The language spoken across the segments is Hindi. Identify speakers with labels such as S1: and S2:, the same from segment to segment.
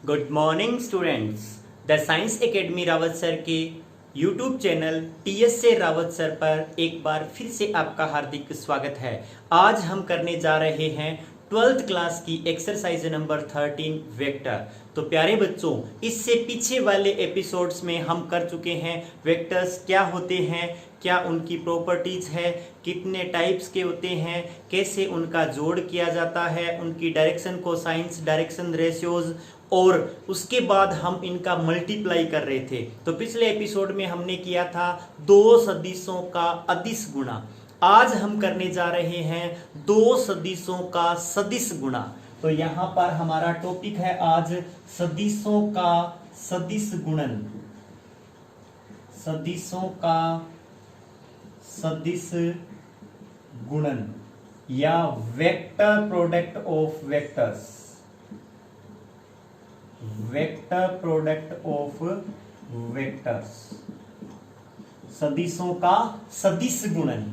S1: Good morning students. The science academy Rawat sir के यूट्यूब चैनल टीएस से रावत सर पर एक बार फिर से आपका हार्दिक स्वागत है। आज हम करने जा रहे हैं 12th क्लास की एक्सरसाइज नंबर 13 वेक्टर। तो प्यारे बच्चों, इससे पीछे वाले एपिसोड्स में हम कर चुके हैं वेक्टर्स क्या होते हैं, क्या उनकी प्रॉपर्टीज है, कितने टाइप्स के होते हैं, कैसे उनका जोड़ किया जाता है, उनकी डायरेक्शन कोसाइंस, डायरेक्शन रेशियोज, और उसके बाद हम इनका मल्टीप्लाई कर रहे थे। तो पिछले एपिसोड में हमने किया था दो सदिशों का अदिश गुणा। आज हम करने जा रहे हैं दो सदिशों का सदिश गुणा। तो यहां पर हमारा टॉपिक है आज सदिशों का सदिश गुणन। सदिशों का सदिश गुणन या vector product of vectors. Vector product of vectors, सदिशों का सदिश गुणन।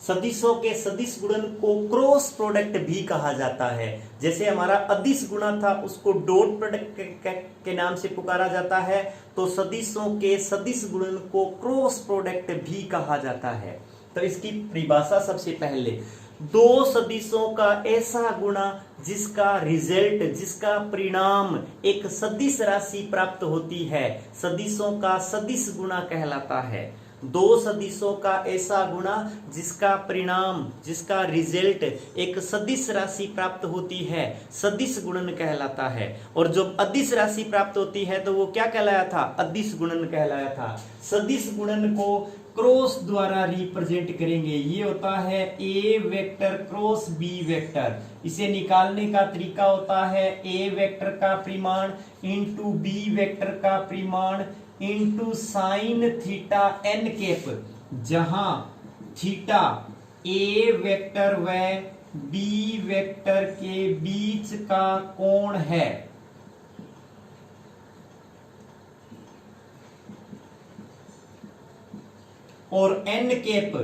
S1: सदिशों के सदिश गुणन को क्रॉस प्रोडक्ट भी कहा जाता है। जैसे हमारा अदिश गुणा था उसको डॉट प्रोडक्ट के नाम से पुकारा जाता है, तो सदिशों के सदिश गुणन को क्रॉस प्रोडक्ट भी कहा जाता है। तो इसकी परिभाषा सबसे पहले, दो सदिशों का ऐसा गुणा जिसका रिजल्ट, जिसका परिणाम एक सदिश राशि प्राप्त होती है, सदिशों का सदिश गुणा कहलाता है। दो सदिशों का ऐसा गुणा जिसका परिणाम, जिसका रिजल्ट एक सदिश राशि प्राप्त होती है, सदिश गुणन कहलाता है। और जब अदिश राशि प्राप्त होती है तो वो क्या कहलाया था? अदिश गुणन कहलाया था। सदिश गुणन को क्रॉस द्वारा रिप्रेजेंट करेंगे। ये होता है A vector cross B vector. इसे निकालने का तरीका होता है ए वेक्टर का परिमाण इंटू बी वेक्टर का परिमाण into sine theta N cap, जहां थीटा ए वेक्टर व बी वेक्टर के बीच का कोण है। और एन कैप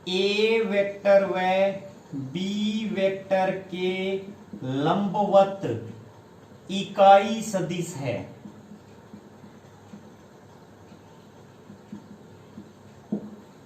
S1: ए वेक्टर व बी वेक्टर के लंबवत इकाई सदिश है।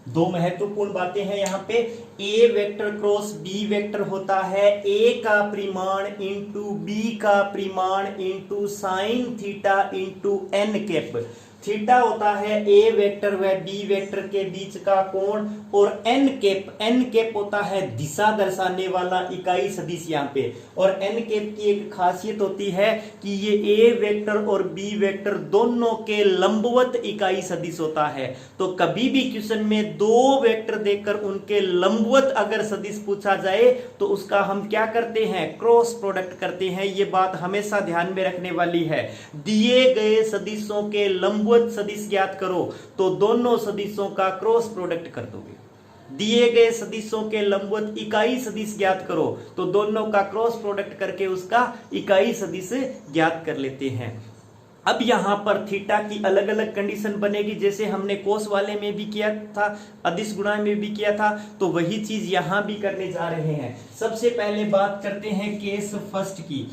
S1: दो महत्वपूर्ण बातें हैं यहाँ पे। A vector cross B vector होता है ए का परिमाण इंटू बी का परिमाण into sine theta into N cap. Theta होता है ए वेक्टर व बी वेक्टर के बीच का कोण, और एन कैप होता है दिशा दर्शाने वाला इकाई सदिश यहाँ पे। और एन कैप की एक खासियत होती है कि ये ए वेक्टर और बी वेक्टर दोनों के लंबवत इकाई सदिश होता है। तो कभी भी क्वेश्चन में दो वेक्टर देकर उनके लंबवत अगर सदिश पूछा जाए तो उसका हम क्या करते हैं? क्रॉस प्रोडक्ट करते हैं। ये बात हमेशा ध्यान में रखने वाली है। दिए गए सदिशों के लंबवत सदिश ज्ञात करो तो दोनों सदिशों का क्रॉस प्रोडक्ट कर दोगे। दिए गए सदिशों के लंबवत इकाई सदिश ज्ञात करो तो दोनों का क्रॉस प्रोडक्ट करके उसका इकाई सदिश ज्ञात कर लेते हैं। अब यहां पर थीटा की अलग अलग कंडीशन बनेगी, जैसे हमने कोस वाले में भी किया था, अदिश गुणा में भी किया था, तो वही चीज यहां भी करने जा रहे हैं। सबसे पहले बात करते हैं केस फर्स्ट की।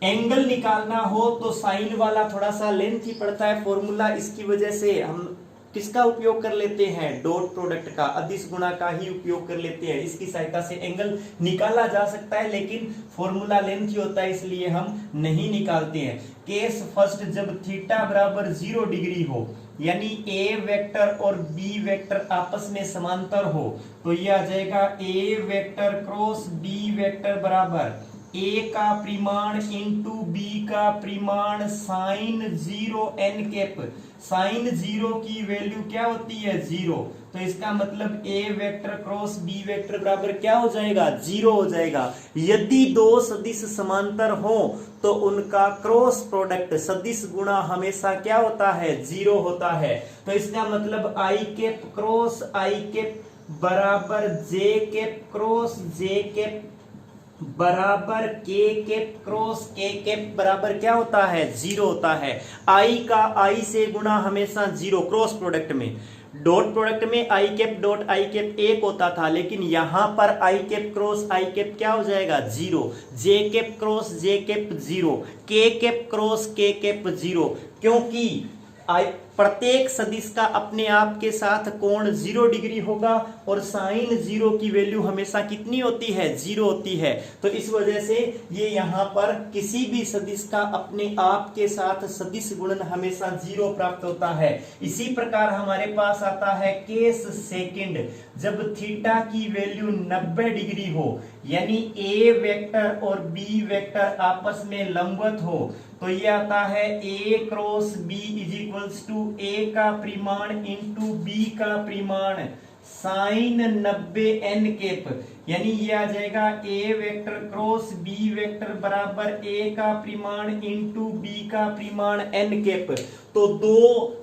S1: एंगल निकालना हो तो साइन वाला थोड़ा सा लेंथ ही पड़ता है फॉर्मूला, इसकी वजह से हम किसका उपयोग कर लेते हैं? डॉट प्रोडक्ट का, अदिश गुणा का ही उपयोग कर लेते हैं। इसकी सहायता से एंगल निकाला जा सकता है, लेकिन फॉर्मूला लेंथ ही होता है इसलिए हम नहीं निकालते हैं। केस फर्स्ट, जब थीटा बराबर 0 डिग्री हो, यानी ए वेक्टर और बी वेक्टर आपस में समांतर हो, तो यह आ जाएगा ए वेक्टर क्रॉस बी वेक्टर बराबर ए का परिमाण इंटू बी का परिमाण साइन 0 एन कैप। साइन 0 की वैल्यू क्या होती है? 0। तो इसका मतलब ए वेक्टर क्रॉस बी वेक्टर बराबर क्या हो जाएगा? 0 हो जाएगा। यदि दो सदिश समांतर हो तो उनका क्रॉस प्रोडक्ट सदिश गुणा हमेशा क्या होता है? 0 होता है। तो इसका मतलब आई कैप क्रॉस आई कैप बराबर जे कैप क्रॉस जे कैप बराबर के कैप क्रॉस के कैप बराबर क्या होता है? 0 होता है। आई का आई से गुणा हमेशा 0 क्रॉस प्रोडक्ट में। डॉट प्रोडक्ट में आई कैप डॉट आई कैप एक होता था, लेकिन यहां पर आई कैप क्रॉस आई कैप क्या हो जाएगा, जीरो। जे कैप क्रॉस जे कैप जीरो, के कैप क्रॉस के कैप जीरो, क्योंकि प्रत्येक सदिश का अपने आप के साथ कोण 0 डिग्री होगा और साइन 0 की वैल्यू हमेशा कितनी होती है, 0 होती है। तो इस वजह से ये यहां पर किसी भी सदिश का अपने आप के साथ सदिश गुणन हमेशा 0 प्राप्त होता है। इसी प्रकार हमारे पास आता है केस सेकंड, जब थीटा की वैल्यू 90 डिग्री हो, यानी ए वेक्टर और बी वेक्टर आपस में लंबवत हो, तो ये आता है A cross B is equals to A का परिमाण इंटू बी का परिमाण साइन 90 एन कैप, यानी ये आ जाएगा ए वेक्टर क्रॉस बी वेक्टर बराबर ए का परिमाण इंटू बी का परिमाण एन कैप। तो दो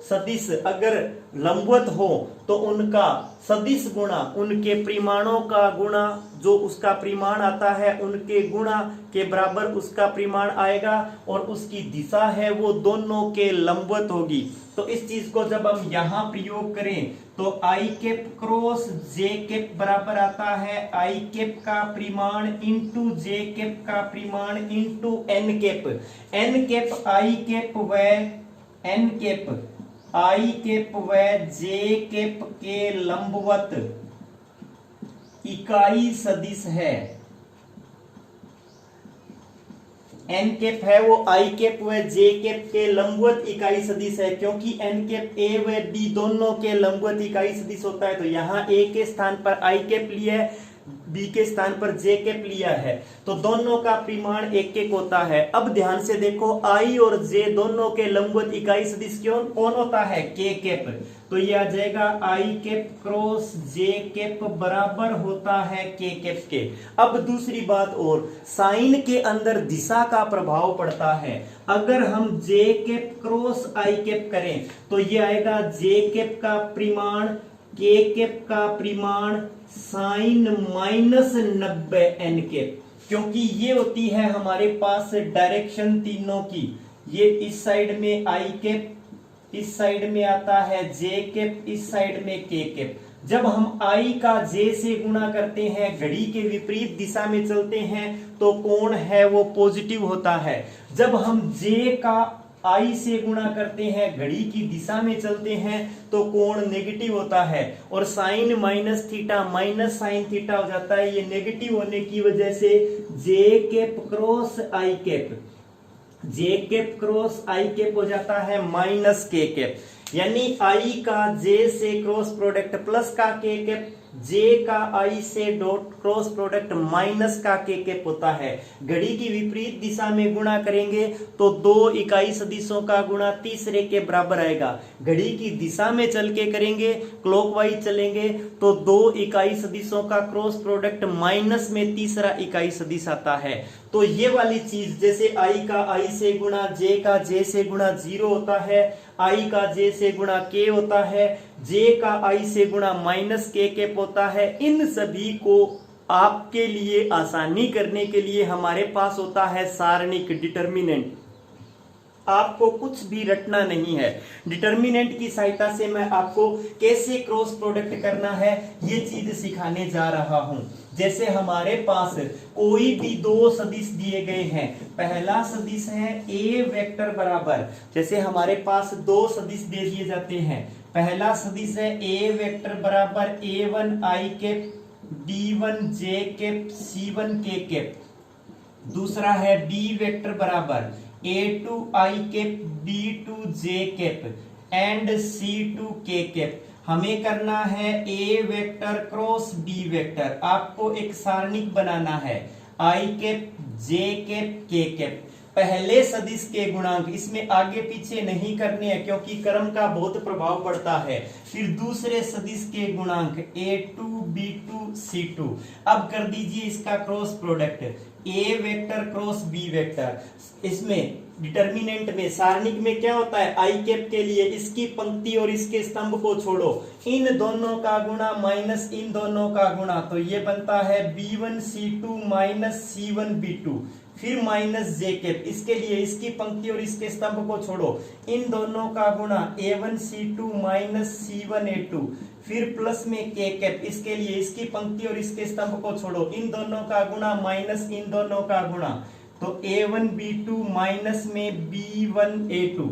S1: सदिश अगर लंबवत हो तो उनका सदिश गुणा उनके परिमाणों का गुणा, जो उसका परिमाण आता है उनके गुणा के बराबर उसका परिमाण आएगा, और उसकी दिशा है वो दोनों के लंबवत होगी। तो इस चीज को जब हम यहां प्रयोग करें तो आई कैप क्रॉस जे कैप बराबर आता है आई कैप का परिमाण इंटू जे कैप का परिमाण into N cap. N cap I cap व एन कैप आई कैप व जे कैप के लंबवत इकाई सदिश है। एन कैप है वो आई कैप व जे कैप के लंबवत इकाई सदिश है, क्योंकि एन कैप ए व बी दोनों के लंबवत इकाई सदिश होता है। तो यहां ए के स्थान पर आई कैप लिया है, बी के स्थान पर जे कैप लिया है, तो दोनों का परिमाण एक एक होता है। अब ध्यान से देखो, आई और जे दोनों के लंबवत इकाई सदिश कौन होता है, के कैप। तो ये आ जाएगा आई कैप क्रॉस जे कैप बराबर होता है के कैप के। अब दूसरी बात और, साइन के अंदर दिशा का प्रभाव पड़ता है। अगर हम जे कैप क्रॉस आई कैप करें तो ये आएगा जे कैप का परिमाण के कैप का परिमाण साइन माइनस 90 एन कैप, क्योंकि ये होती है हमारे पास डायरेक्शन तीनों की। ये इस साइड में आई कैप, इस साइड में आता है जे कैप, इस साइड में के कैप। जब हम आई का जे से गुणा करते हैं, घड़ी के विपरीत दिशा में चलते हैं, तो कोण है वो पॉजिटिव होता है। जब हम जे का आई से गुणा करते हैं, घड़ी की दिशा में चलते हैं, तो कोण नेगेटिव होता है, और sine minus theta minus sine theta हो जाता है। ये नेगेटिव होने की वजह से J cap cross I cap, J cap cross I cap हो जाता है माइनस के कैप, यानी आई का जे से क्रॉस प्रोडक्ट प्लस का के कैप, जे का आई से डॉट क्रॉस प्रोडक्ट माइनस का के कैप होता है। घड़ी की विपरीत दिशा में गुणा करेंगे तो दो इकाई सदिशों का गुणा तीसरे के बराबर आएगा। घड़ी की दिशा में चल के करेंगे, क्लॉकवाइज चलेंगे, तो दो इकाई सदिशों का क्रॉस प्रोडक्ट माइनस में तीसरा इकाई सदिश आता है। तो ये वाली चीज, जैसे आई का आई से गुणा, जे का जे से गुणा 0 होता है, आई का जे से गुणा के होता है, जे का आई से गुणा माइनस के कैप होता है। इन सभी को आपके लिए आसानी करने के लिए हमारे पास होता है सारणिक डिटर्मिनेंट। आपको कुछ भी रटना नहीं है, डिटर्मिनेंट की सहायता से मैं आपको कैसे क्रॉस प्रोडक्ट करना है ये चीज सिखाने जा रहा हूं। जैसे हमारे पास कोई भी दो सदिश दिए गए हैं, पहला सदिश है ए वेक्टर बराबर, जैसे हमारे पास दो सदिश दे दिए जाते हैं। पहला सदिश है ए वेक्टर बराबर a1 आई कैप b1 जे कैप c1 के कैप। दूसरा है बी वेक्टर बराबर a2 I cap b2 J cap and c2 के कैप। हमें करना है A vector cross B vector, आपको एक सारणिक बनाना है आई कैप जे कैप के कैप। पहले सदिश के गुणांक इसमें आगे पीछे नहीं करने हैं क्योंकि क्रम का बहुत प्रभाव पड़ता है। फिर दूसरे सदिश के गुणांक a2 b2 c2। अब कर दीजिए इसका क्रॉस प्रोडक्ट, ए वेक्टर क्रॉस बी वेक्टर। इसमें डिटर्मिनेंट में सारणिक में क्या होता है, आई कैप के लिए इसकी पंक्ति और इसके स्तंभ को छोड़ो, इन दोनों का गुणा माइनस इन दोनों का गुणा, तो ये बनता है b1c2 माइनस c1b2, फिर माइनस जे कैप, इसके लिए इसकी पंक्ति और इसके स्तंभ को छोड़ो, इन दोनों का गुणा a1c2 माइनस c1a2, फिर प्लस में के कैप, इसके लिए इसकी पंक्ति और इसके स्तंभ को छोड़ो, इन दोनों का गुणा माइनस इन दोनों का गुणा, तो a1b2 माइनस में b1a2,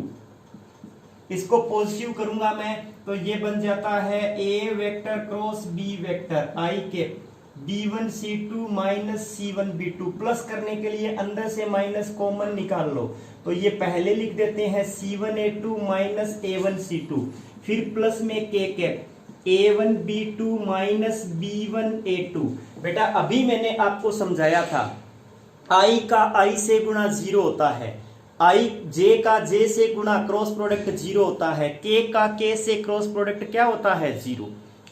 S1: इसको पॉजिटिव करूंगा मैं तो ये बन जाता है a vector cross b vector I cap b1c2 minus c1b2, plus करने के लिए अंदर से माइनस कॉमन निकाल लो, तो ये पहले लिख देते हैं c1a2 माइनस a1c2, फिर प्लस में के कैप a1b2 माइनस b1a2। बेटा अभी मैंने आपको समझाया था आई का आई से गुणा 0 होता है, आई जे का जे से गुणा क्रॉस प्रोडक्ट 0 होता है, के का के से क्रॉस प्रोडक्ट क्या होता है 0।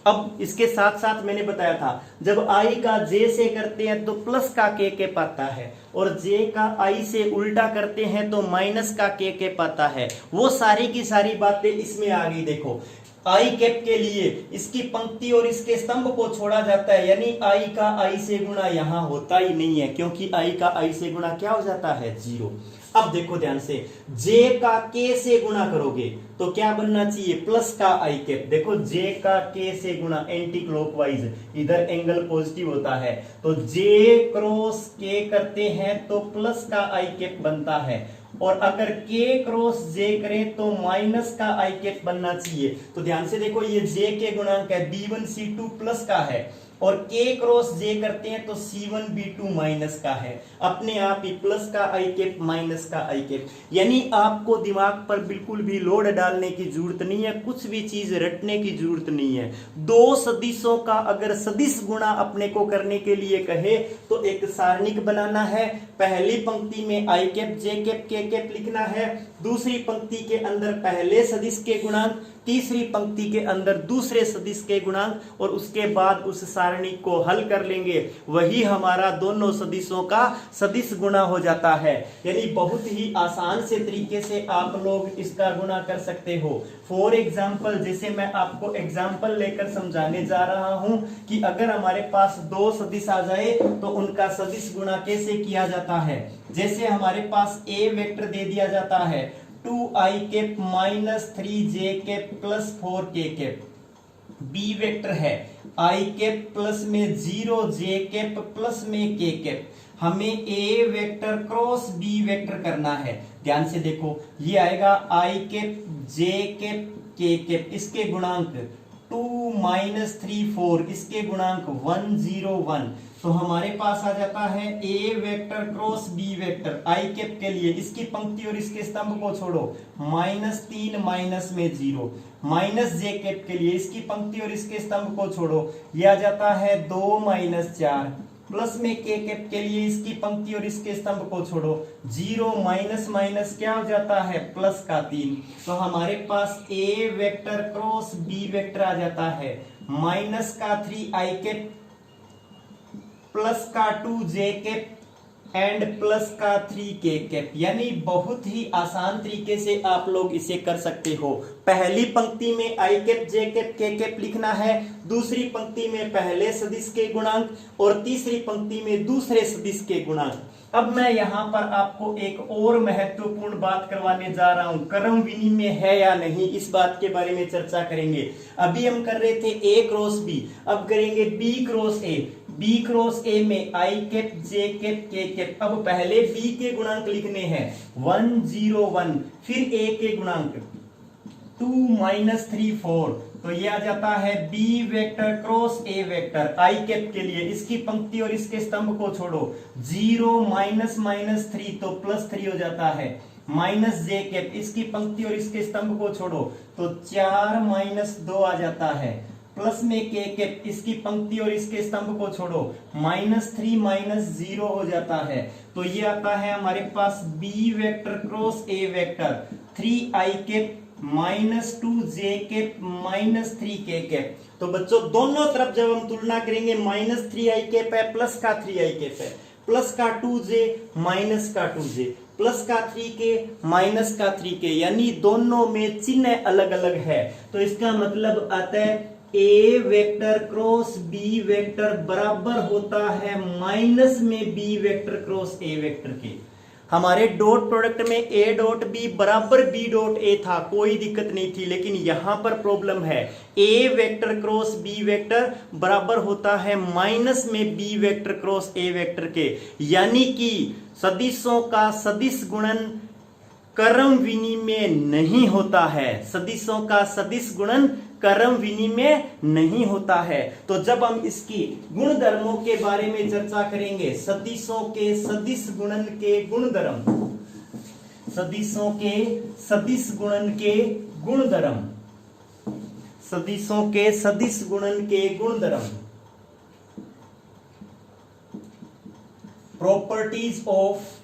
S1: अब इसके साथ साथ मैंने बताया था जब आई का जे से करते हैं तो प्लस का के पाता है, और जे का आई से उल्टा करते हैं तो माइनस का के पाता है। वो सारी की सारी बातें इसमें आ गई। देखो आई कैप के लिए इसकी पंक्ति और इसके स्तंभ को छोड़ा जाता है, यानी आई का आई से गुणा यहां होता ही नहीं है, क्योंकि आई का आई से गुणा क्या हो जाता है 0। अब देखो ध्यान से, जे का के से गुणा करोगे तो क्या बनना चाहिए प्लस का आई कैप। देखो जे का के से गुणा एंटी क्लॉकवाइज, इधर एंगल पॉजिटिव होता है, तो जे क्रॉस के करते हैं तो प्लस का आई कैप बनता है, और अगर के क्रॉस जे करें तो माइनस का आई कैप बनना चाहिए। तो ध्यान से देखो ये जे के गुणांक है b1c2 प्लस का है, और के क्रॉस जे करते हैं तो c1b2 माइनस का है, अपने आप ही प्लस का आई कैप माइनस का आई कैप। यानी आपको दिमाग पर बिल्कुल भी लोड डालने की जरूरत नहीं है, कुछ भी चीज रटने की जरूरत नहीं है। दो सदिशों का अगर सदिश गुणा अपने को करने के लिए कहे तो एक सारणिक बनाना है, पहली पंक्ति में आई कैप जे कैप के कैप लिखना है, दूसरी पंक्ति के अंदर पहले सदिश के गुणांक, तीसरी पंक्ति के अंदर दूसरे सदिश के गुणांक, और उसके बाद उस सारणी को हल कर लेंगे, वही हमारा दोनों सदिशों का सदिश गुणा हो जाता है। यानी बहुत ही आसान से तरीके से आप लोग इसका गुणा कर सकते हो। फॉर एग्जाम्पल, जैसे मैं आपको एग्जाम्पल लेकर समझाने जा रहा हूं कि अगर हमारे पास दो सदिश आ जाए तो उनका सदिश गुणा कैसे किया जाता है। जैसे हमारे पास ए वेक्टर दे दिया जाता है 2i cap minus 3j cap plus 4k cap, B vector है i कैप प्लस में 0j कैप प्लस में k कैप, हमें a vector cross b vector करना है। ध्यान से देखो ये आएगा i cap j cap k cap, इसके गुणांक 2 माइनस 3 4, इसके गुणांक 1 0 1, तो हमारे पास आ जाता है a vector cross b vector I cap के लिए, इसकी पंक्ति और इसके स्तंभ को छोड़ो, माइनस 3 माइनस में 0, माइनस जे कैप के लिए इसकी पंक्ति और इसके स्तंभ को छोड़ो, यह आ जाता है 2 माइनस 4, प्लस में के कैप के लिए इसकी पंक्ति और इसके स्तंभ को छोड़ो, 0 माइनस माइनस क्या हो जाता है प्लस का 3, तो हमारे पास a vector cross b vector आ जाता है माइनस का 3 आई कैप प्लस का 2 जे कैप एंड प्लस का 3 के कैप। यानी बहुत ही आसान तरीके से आप लोग इसे कर सकते हो। पहली पंक्ति में आई कैप जे कैप के कैप लिखना है, दूसरी पंक्ति में पहले सदिश के गुणांक और तीसरी पंक्ति में दूसरे सदिश के गुणांक। अब मैं यहाँ पर आपको एक और महत्वपूर्ण बात करवाने जा रहा हूं, क्रम विनिमय है या नहीं इस बात के बारे में चर्चा करेंगे। अभी हम कर रहे थे a क्रॉस b, अब करेंगे b cross a। b cross a में आई कैप जे कैप के कैप, अब पहले b के गुणांक लिखने हैं 1 0 1, फिर a के गुणांक 2 माइनस 3 4, तो ये आ जाता है b vector cross a vector I cap के लिए, इसकी पंक्ति और इसके स्तंभ को छोड़ो, 0 माइनस माइनस 3 तो प्लस 3 हो जाता है, माइनस जे कैप इसकी पंक्ति और इसके स्तंभ को छोड़ो तो 4 माइनस 2 आ जाता है, प्लस में के कैप इसकी पंक्ति और इसके स्तंभ को छोड़ो, माइनस 3 माइनस 0 हो जाता है, तो ये आता है हमारे पास b vector cross a vector 3i cap minus 2 J cap minus 3 के कैप। तो बच्चों दोनों तरफ जब हम तुलना करेंगे माइनस 3i कैप है प्लस का 3i कैप है, प्लस का 2j माइनस का 2j, प्लस का 3k माइनस का 3k, यानी दोनों में चिन्ह अलग अलग है। तो इसका मतलब आता है A vector cross B vector बराबर होता है माइनस में B vector cross A vector के। हमारे डॉट प्रोडक्ट में ए डॉट बी बराबर बी डॉट ए था, कोई दिक्कत नहीं थी, लेकिन यहां पर प्रॉब्लम है A vector cross B vector बराबर होता है माइनस में B vector cross A vector के, यानी कि सदिशों का सदिश गुणन क्रम विनिमय नहीं होता है। सदिशों का सदिश गुणन क्रम विनिमय नहीं होता है। तो जब हम इसकी गुणधर्मों के बारे में चर्चा करेंगे, सदिशों के सदिश गुणन के गुणधर्म, सदिशों के सदिश गुणन के गुणधर्म, सदिशों के सदिश गुणन के गुणधर्म, properties of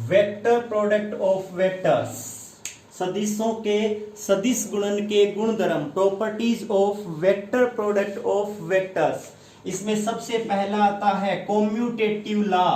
S1: vector product of vectors, सदिशों के सदिश गुणन के गुणधर्म, properties of vector product of vectors. इसमें सबसे पहला आता है कॉम्यूटेटिव लॉ,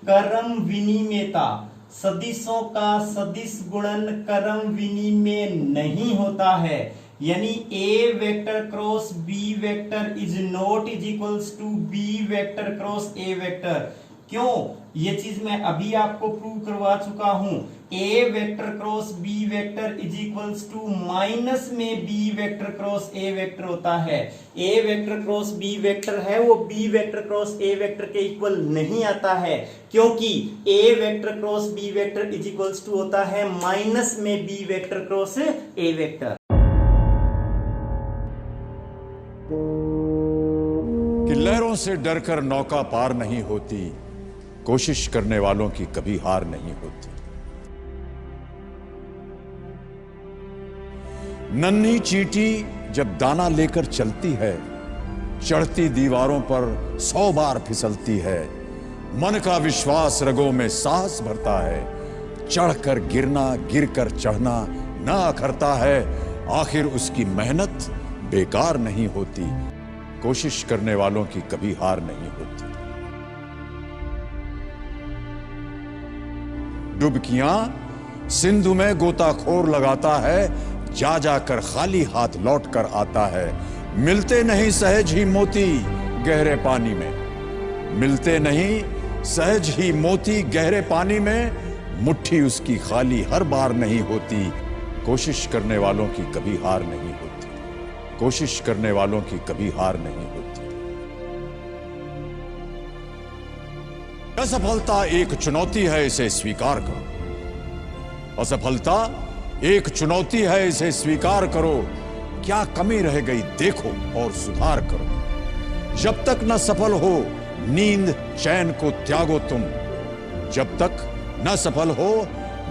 S1: क्रम विनिमेयता। सदिशों का सदिश गुणन क्रम विनिमेय नहीं होता है, यानी A vector cross B vector is not is equals to B vector cross A vector. क्यों? ये चीज मैं अभी आपको प्रूव करवा चुका हूं। A vector cross B vector is equals to minus में B vector cross A vector होता है। A vector cross B vector है वो B vector cross A vector के इक्वल नहीं आता है, क्योंकि A vector cross B vector is equals to होता है माइनस में B vector cross A vector.
S2: कि लहरों से डरकर नौका पार नहीं होती, कोशिश करने वालों की कभी हार नहीं होती। नन्ही चींटी जब दाना लेकर चलती है, चढ़ती दीवारों पर 100 बार फिसलती है। मन का विश्वास रगों में साहस भरता है, चढ़कर गिरना गिरकर चढ़ना ना अखरता है। आखिर उसकी मेहनत बेकार नहीं होती, कोशिश करने वालों की कभी हार नहीं होती। डुबकियां सिंधु में गोताखोर लगाता है, जा जाकर खाली हाथ लौट कर आता है। मिलते नहीं सहज ही मोती गहरे पानी में, मिलते नहीं सहज ही मोती गहरे पानी में। मुट्ठी उसकी खाली हर बार नहीं होती, कोशिश करने वालों की कभी हार नहीं होती, कोशिश करने वालों की कभी हार नहीं होती। असफलता एक चुनौती है, इसे स्वीकार करो। असफलता एक चुनौती है, इसे स्वीकार करो। क्या कमी रह गई देखो और सुधार करो। जब तक न सफल हो नींद चैन को त्यागो तुम, जब तक न सफल हो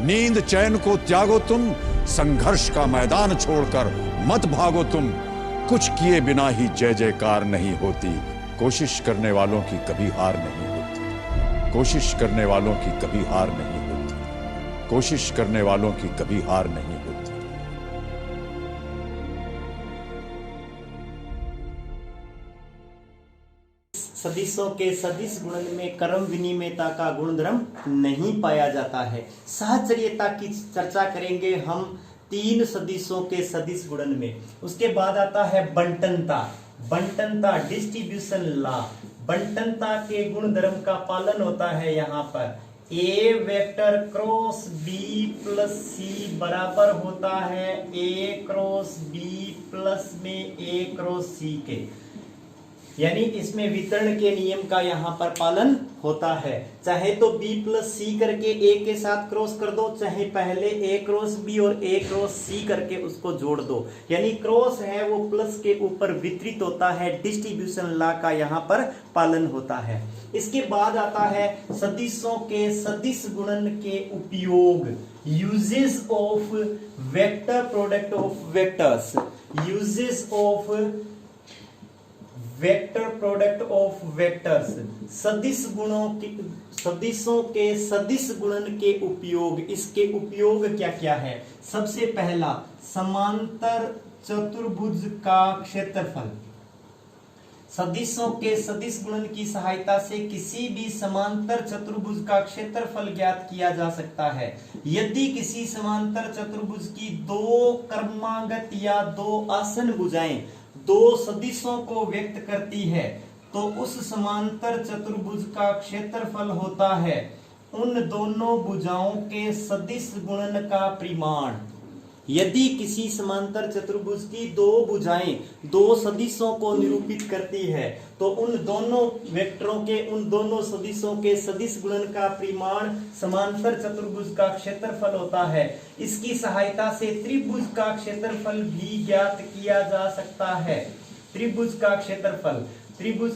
S2: नींद चैन को त्यागो तुम। संघर्ष का मैदान छोड़कर मत भागो तुम, कुछ किए बिना ही जय जयकार नहीं होती। कोशिश करने वालों की कभी हार नहीं होती, कोशिश करने वालों की कभी हार नहीं होती, कोशिश करने वालों की कभी हार नहीं होती।
S1: सदिशों के सदिश गुणन में क्रम विनिमयता का गुणधर्म नहीं पाया जाता है। साहचर्यता की चर्चा करेंगे हम 3 सदिशों के सदिश गुणन में। उसके बाद आता है बंटनता। बंटनता डिस्ट्रीब्यूशन लॉ, बंटनता के गुणधर्म का पालन होता है। यहाँ पर ए वेक्टर क्रॉस बी प्लस सी बराबर होता है ए क्रॉस बी प्लस में ए क्रॉस सी के, यानी इसमें वितरण के नियम का यहाँ पर पालन होता है। चाहे तो b प्लस सी करके a के साथ क्रॉस कर दो, चाहे पहले a क्रॉस b और a क्रॉस c करके उसको जोड़ दो, यानी क्रॉस है वो प्लस के ऊपर वितरित होता है। डिस्ट्रीब्यूशन लॉ का यहाँ पर पालन होता है। इसके बाद आता है सदिशों के सदिश गुणन के उपयोग, uses of vector product of vectors, uses of vector product of vectors. सदिश गुणों की, सदिशों के सदिश गुणन के उपयोग। इसके उपयोग क्या क्या है? सबसे पहला, समांतर चतुर्भुज का क्षेत्रफल, सदिशों के सदिश गुणन की सहायता से किसी भी समांतर चतुर्भुज का क्षेत्रफल ज्ञात किया जा सकता है। यदि किसी समांतर चतुर्भुज की दो क्रमागत या दो आसन भुजाएं दो सदिशों को व्यक्त करती है तो उस समांतर चतुर्भुज का क्षेत्रफल होता है उन दोनों भुजाओं के सदिश गुणन का परिमाण। यदि किसी समांतर चतुर्भुज की दो भुजाएं दो सदिशों को निरूपित करती है तो उन दोनों वेक्टरों के उन दोनों सदिशों के सदिश गुणन का परिमाण समांतर चतुर्भुज का क्षेत्रफल होता है। इसकी सहायता से त्रिभुज का क्षेत्रफल भी ज्ञात किया जा सकता है। त्रिभुज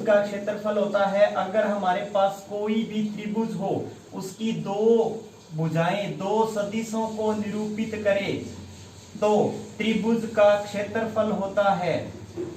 S1: का क्षेत्रफल होता है अगर हमारे पास कोई भी त्रिभुज हो उसकी दो भुजाएं दो सदिशों को निरूपित करे तो त्रिभुज का क्षेत्रफल होता है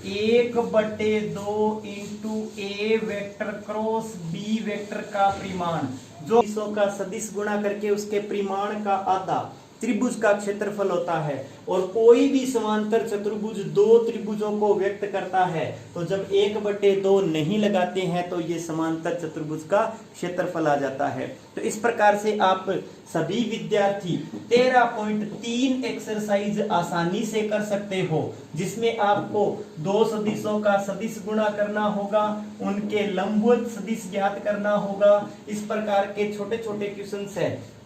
S1: 1/2 इंटू ए वेक्टर क्रॉस बी वेक्टर का परिमाण, जो सदिशों का सदिश गुणा करके उसके परिमाण का आधा त्रिभुज का क्षेत्रफल होता है। और कोई भी समांतर चतुर्भुज दो त्रिभुजों को व्यक्त करता है तो जब 1/2 नहीं लगाते हैं तो ये समांतर चतुर्भुज का क्षेत्रफल आ जाता है। तो इस प्रकार से आप सभी विद्यार्थी 13.3 एक्सरसाइज आसानी से कर सकते हो, जिसमें आपको दो सदिशों का सदिश गुणा करना होगा, उनके लंबवत सदिश ज्ञात करना होगा। इस प्रकार के छोटे छोटे क्वेश्चंस है।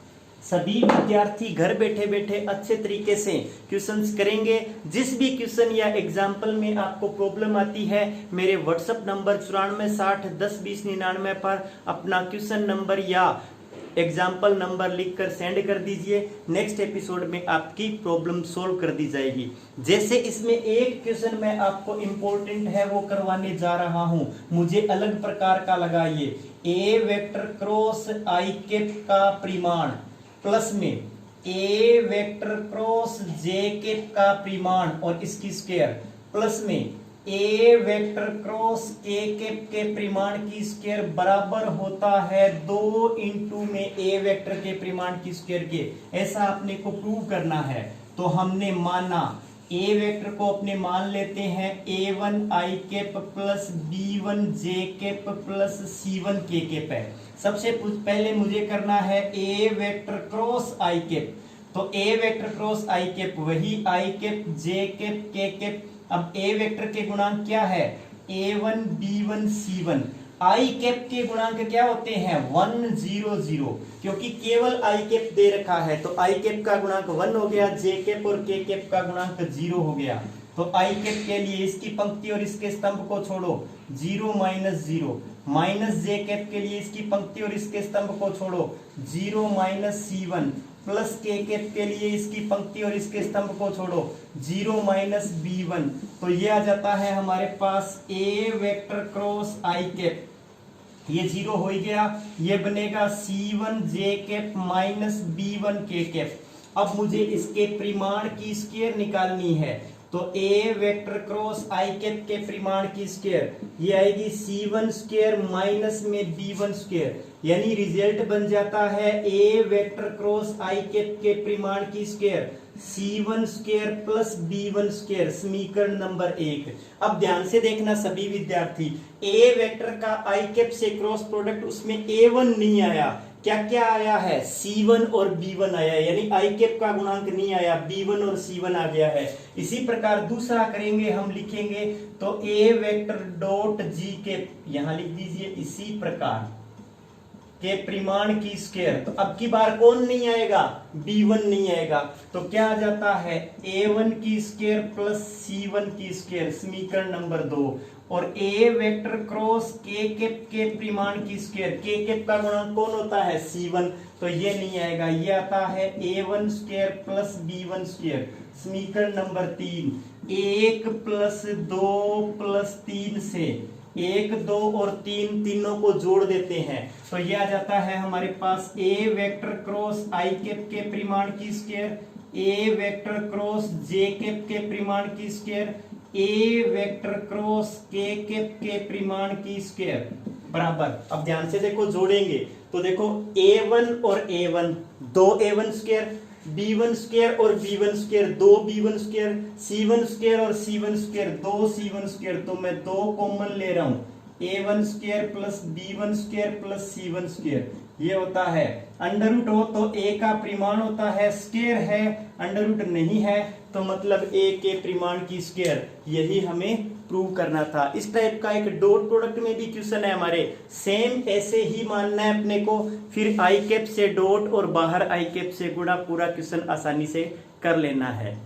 S1: सभी विद्यार्थी घर बैठे बैठे अच्छे तरीके से क्वेश्चंस करेंगे। जिस भी क्वेश्चन या एग्जाम्पल में आपको प्रॉब्लम आती है मेरे व्हाट्सएप नंबर 9460102099 पर अपना क्वेश्चन नंबर या एग्जाम्पल नंबर लिखकर सेंड कर दीजिए। नेक्स्ट एपिसोड में आपकी प्रॉब्लम सोल्व कर दी जाएगी। जैसे इसमें एक क्वेश्चन मैं आपको इम्पोर्टेंट है वो करवाने जा रहा हूं, मुझे अलग प्रकार का लगा ये। ए वेक्टर क्रॉस आई कैप का परिमाण प्लस में ए वेक्टर क्रॉस जे कैप का परिमाण और इसकी स्क्वायर प्लस में ए वेक्टर क्रॉस के कैप के परिमाण की स्क्वायर बराबर होता है 2 इंटू में ए वेक्टर के परिमाण की स्क्वायर के। ऐसा अपने को प्रूव करना है। तो हमने माना ए वेक्टर को अपने मान लेते हैं a1 आई कैप प्लस b1 जे कैप प्लस c1 के कैप है। सबसे पहले मुझे करना है A vector cross I cap. तो ए वेक्टर क्रॉस आई कैप वही आई कैप जे कैप के कैप। अब ए वेक्टर के गुणांक क्या है a1 b1 c1। आई कैप के गुणांक क्या होते हैं 1 0 0, क्योंकि केवल आई कैप दे रखा है तो आई कैप का गुणांक 1 हो गया, जे कैप और के कैप का गुणांक 0 हो गया। तो आई कैप के लिए इसकी पंक्ति और इसके स्तंभ को छोड़ो 0 - 0, माइनस जे कैप के लिए इसकी पंक्ति और इसके स्तंभ को छोड़ो 0 - c1, प्लस के कैप के लिए इसकी पंक्ति और इसके स्तंभ को छोड़ो 0 - b1। तो ये आ जाता है हमारे पास ए वेक्टर क्रॉस आई कैप, ये 0 हो गया। ये बनेगा c1 जे कैप माइनस b1 के कैप। अब मुझे इसके परिमाण की स्क्वायर निकालनी है। तो ए वेक्टर क्रॉस आई कैप के परिमाण की स्क्वायर ये आएगी c1 स्क्वायर माइनस में b1 स्क्वायर, यानी रिजल्ट बन जाता है A vector cross I cap के परिमाण की square c1 square plus b1 square, समीकरण नंबर 1। अब ध्यान से देखना सभी विद्यार्थी, ए वेक्टर का आई कैप से क्रॉस प्रोडक्ट उसमें a1 नहीं आया, क्या क्या आया है c1 और b1 आया, यानी आई कैप का गुणांक नहीं आया, b1 और c1 आ गया है। इसी प्रकार दूसरा करेंगे, हम लिखेंगे तो ए वेक्टर डॉट जी कैप यहां लिख दीजिए इसी प्रकार के परिमाण की स्क्वायर। तो अब की बार कौन नहीं आएगा b1 नहीं आएगा, तो क्या आ जाता है a1 की स्क्वायर प्लस c1 की स्क्वायर, समीकरण नंबर 2। और ए वेक्टर क्रॉस के कैप के परिमाण की स्क्वायर, के कैप का गुणांक कौन होता है c1, तो ये नहीं आएगा, ये आता है a1 square plus b1 square, समीकरण नंबर 3। 1 + 2 + 3 से 1 2 और 3 तीनों को जोड़ देते हैं तो ये आ जाता है हमारे पास ए वेक्टर क्रॉस आई कैप के परिमाण की स्क्वायर, ए वेक्टर क्रॉस जे कैप के परिमाण की स्क्वायर, ए वेक्टर क्रॉस के कैप के परिमाण की स्क्वायर बराबर। अब ध्यान से देखो जोड़ेंगे तो देखो a1 और a1 2 a1 square b1 square और b1 स्क्वायर, दो b1 स्क्वायर, c1 स्क्वायर और c1 स्क्वायर, दो c1 स्क्वायर, तो मैं दो कॉमन ले रहा हूं, a1 square plus b1 square plus c1 square, ये होता है अंडर रूट हो तो a का परिमाण होता है स्क्वायर है, अंडर रूट नहीं है तो मतलब a के परिमाण की स्क्वायर, यही हमें प्रूव करना था। इस टाइप का एक डॉट प्रोडक्ट में भी क्वेश्चन है हमारे, सेम ऐसे ही मानना है अपने को, फिर आई कैप से डॉट और बाहर आई कैप से गुणा, पूरा क्वेश्चन आसानी से कर लेना है।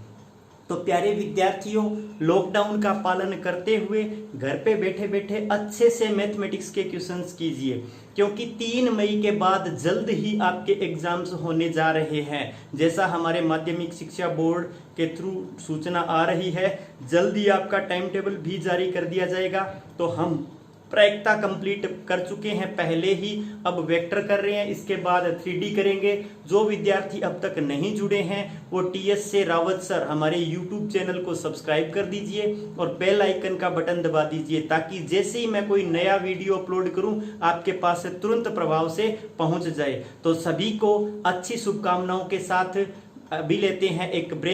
S1: तो प्यारे विद्यार्थियों, लॉकडाउन का पालन करते हुए घर पे बैठे बैठे अच्छे से मैथमेटिक्स के क्वेश्चंस कीजिए, क्योंकि 3 मई के बाद जल्द ही आपके एग्जाम्स होने जा रहे हैं। जैसा हमारे माध्यमिक शिक्षा बोर्ड के थ्रू सूचना आ रही है, जल्द ही आपका टाइम टेबल भी जारी कर दिया जाएगा। तो हम प्रायिकता कंप्लीट कर चुके हैं पहले ही, अब वेक्टर कर रहे हैं, इसके बाद 3D करेंगे। जो विद्यार्थी अब तक नहीं जुड़े हैं वो टीएस से रावत सर हमारे यूट्यूब चैनल को सब्सक्राइब कर दीजिए और बेल आइकन का बटन दबा दीजिए, ताकि जैसे ही मैं कोई नया वीडियो अपलोड करूं आपके पास से तुरंत प्रभाव से पहुंच जाए। तो सभी को अच्छी शुभकामनाओं के साथ अभी लेते हैं एक ब्रेक।